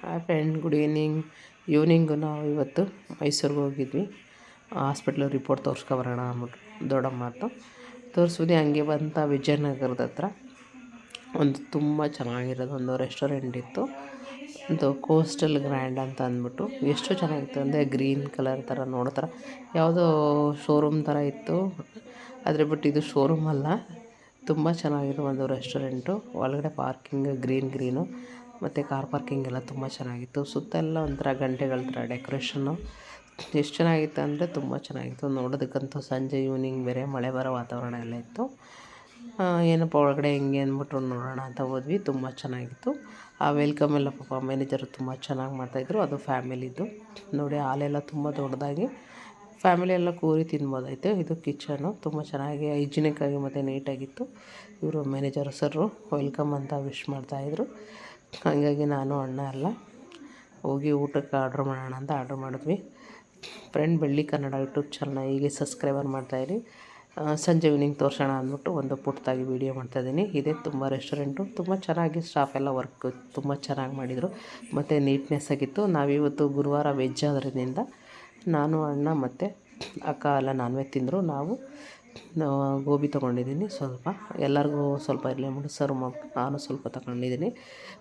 Hi friend, good evening ನಾವು ಇವತ್ತು ಮೈಸೂರಿಗೆ ಹೋಗಿದ್ವಿ. ಹಾಸ್ಪಿಟ್ಲ್ ರಿಪೋರ್ಟ್ ತೋರಿಸ್ಕೊಬರೋಣ ಅಂದ್ಬಿಟ್ಟು ದೊಡ್ಡಮ್ಮದ್ದು ತೋರಿಸಿದ್ವಿ. ಹಂಗೆ ಬಂತ ವಿಜಯನಗರದ ಹತ್ರ ಒಂದು ತುಂಬ ಚೆನ್ನಾಗಿರೋದು ಒಂದು ರೆಸ್ಟೋರೆಂಟ್ ಇತ್ತು. ಒಂದು ಕೋಸ್ಟಲ್ ಗ್ರ್ಯಾಂಡ್ ಅಂತ ಅಂದ್ಬಿಟ್ಟು ಎಷ್ಟು ಚೆನ್ನಾಗಿತ್ತು ಅಂದರೆ ಗ್ರೀನ್ ಕಲರ್ ಥರ ನೋಡೋ ಯಾವುದೋ ಶೋರೂಮ್ ಥರ ಇತ್ತು. ಆದರೆ ಬಟ್ ಇದು ಶೋರೂಮ್ ಅಲ್ಲ, ತುಂಬ ಚೆನ್ನಾಗಿರೋ ಒಂದು ರೆಸ್ಟೋರೆಂಟು. ಒಳಗಡೆ ಪಾರ್ಕಿಂಗ್ ಗ್ರೀನು ಮತ್ತು ಕಾರ್ ಪಾರ್ಕಿಂಗ್ ಎಲ್ಲ ತುಂಬ ಚೆನ್ನಾಗಿತ್ತು. ಸುತ್ತೆಲ್ಲ ಒಂಥರ ಗಂಟೆಗಳ ಥರ ಡೆಕೋರೇಷನ್ನು ಎಷ್ಟು ಚೆನ್ನಾಗಿತ್ತು ಅಂದರೆ ತುಂಬ ಚೆನ್ನಾಗಿತ್ತು. ನೋಡೋದಕ್ಕಂತೂ ಸಂಜೆ ಈವ್ನಿಂಗ್ ಬೇರೆ ಮಳೆ ಬರೋ ವಾತಾವರಣ ಎಲ್ಲ ಇತ್ತು. ಏನಪ್ಪ ಒಳಗಡೆ ಹೆಂಗೆ ಅಂದ್ಬಿಟ್ಟು ನೋಡೋಣ ಅಂತ ಹೋದ್ವಿ. ತುಂಬ ಚೆನ್ನಾಗಿತ್ತು. ಆ ವೆಲ್ಕಮ್ ಎಲ್ಲ ಪಾಪ ಮ್ಯಾನೇಜರು ತುಂಬ ಚೆನ್ನಾಗಿ ಮಾಡ್ತಾಯಿದ್ರು. ಅದು ಫ್ಯಾಮಿಲಿದು ನೋಡಿ, ಹಾಲೆಲ್ಲ ತುಂಬ ದೊಡ್ಡದಾಗಿ ಫ್ಯಾಮಿಲಿ ಎಲ್ಲ ಕೂರಿ ತಿನ್ಬೋದಾಯಿತು. ಇದು ಕಿಚನು ತುಂಬ ಚೆನ್ನಾಗಿ ಹೈಜಿನಿಕ್ಕಾಗಿ ಮತ್ತು ನೀಟಾಗಿತ್ತು. ಇವರು ಮ್ಯಾನೇಜರು ಸರ್ರು ವೆಲ್ಕಮ್ ಅಂತ ವಿಶ್ ಮಾಡ್ತಾಯಿದ್ರು. ಹಾಗಾಗಿ ನಾನು ಅಣ್ಣ ಎಲ್ಲ ಹೋಗಿ ಊಟಕ್ಕೆ ಆರ್ಡ್ರ್ ಮಾಡೋಣ ಅಂತ ಆರ್ಡ್ರ್ ಮಾಡಿದ್ವಿ. ಫ್ರೆಂಡ್ ಬೆಳ್ಳಿ ಕನ್ನಡ ಯೂಟ್ಯೂಬ್ ಚಾನಲ್ನ ಹೀಗೆ ಸಬ್ಸ್ಕ್ರೈಬರ್ ಮಾಡ್ತಾಯಿರಿ. ಸಂಜೆ ಈವ್ನಿಂಗ್ ತೋರಿಸೋಣ ಅಂದ್ಬಿಟ್ಟು ಒಂದು ಪುಟ್ಟದಾಗಿ ವೀಡಿಯೋ ಮಾಡ್ತಾಯಿದ್ದೀನಿ. ಇದೇ ತುಂಬ ರೆಸ್ಟೋರೆಂಟು ತುಂಬ ಚೆನ್ನಾಗಿ ಸ್ಟಾಫ್ ಎಲ್ಲ ವರ್ಕ್ ತುಂಬ ಚೆನ್ನಾಗಿ ಮಾಡಿದರು ಮತ್ತು ನೀಟ್ನೆಸ್ ಆಗಿತ್ತು. ನಾವಿವತ್ತು ಗುರುವಾರ ವೆಜ್ ಆದ್ರಿಂದ ನಾನು ಅಣ್ಣ ಮತ್ತು ಅಕ್ಕ ಎಲ್ಲ ನಾನ್ ವೆಜ್ ತಿಂದರು. ನಾವು ಗೋಬಿ ತೊಗೊಂಡಿದ್ದೀನಿ ಸ್ವಲ್ಪ, ಎಲ್ಲರಿಗೂ ಸ್ವಲ್ಪ ಇರಲಿ ಅಂದ್ಬಿಟ್ಟು ಸರ್ವ್ ಮಾಡ್ಬಿಟ್ಟು ನಾನು ಸ್ವಲ್ಪ ತಗೊಂಡಿದ್ದೀನಿ.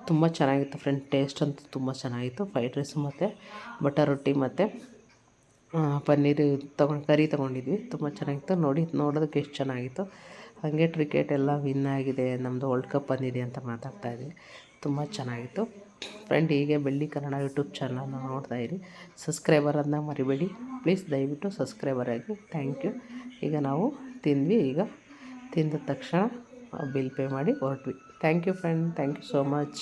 ತುಂಬ ಚೆನ್ನಾಗಿತ್ತು ಫ್ರೆಂಡ್, ಟೇಸ್ಟ್ ಅಂತೂ ತುಂಬ ಚೆನ್ನಾಗಿತ್ತು. ಫ್ರೈಡ್ ರೈಸು ಮತ್ತು ಬಟರ್ ರೊಟ್ಟಿ ಮತ್ತು ಪನ್ನೀರು ಕರಿ ತೊಗೊಂಡಿದ್ವಿ. ತುಂಬ ಚೆನ್ನಾಗಿತ್ತು. ನೋಡೋದಕ್ಕೆ ಎಷ್ಟು ಚೆನ್ನಾಗಿತ್ತು. ಹಾಗೆ ಕ್ರಿಕೆಟ್ ಎಲ್ಲ ವಿನ್ ಆಗಿದೆ, ನಮ್ಮದು ವರ್ಲ್ಡ್ ಕಪ್ ಬಂದಿದೆ ಅಂತ ಮಾತಾಡ್ತಾಯಿದ್ವಿ. ತುಂಬ ಚೆನ್ನಾಗಿತ್ತು ಫ್ರೆಂಡ್. ಹೀಗೆ ಬೆಳ್ಳಿ ಕನ್ನಡ ಯೂಟ್ಯೂಬ್ ಚಾನಲ್ನ ನೋಡ್ತಾಯಿರಿ. ಸಬ್ಸ್ಕ್ರೈಬರ್ ಅದನ್ನ ಮರಿಬೇಡಿ ಪ್ಲೀಸ್, ದಯವಿಟ್ಟು ಸಬ್ಸ್ಕ್ರೈಬರ್ ಆಗಿ. Thank you. ಈಗ ನಾವು ತಿಂದ್ವಿ. ಈಗ ತಿಂದ ತಕ್ಷಣ ಬಿಲ್ ಪೇ ಮಾಡಿ ಹೊರಟ್ವಿ. Thank you friend, thank you so much.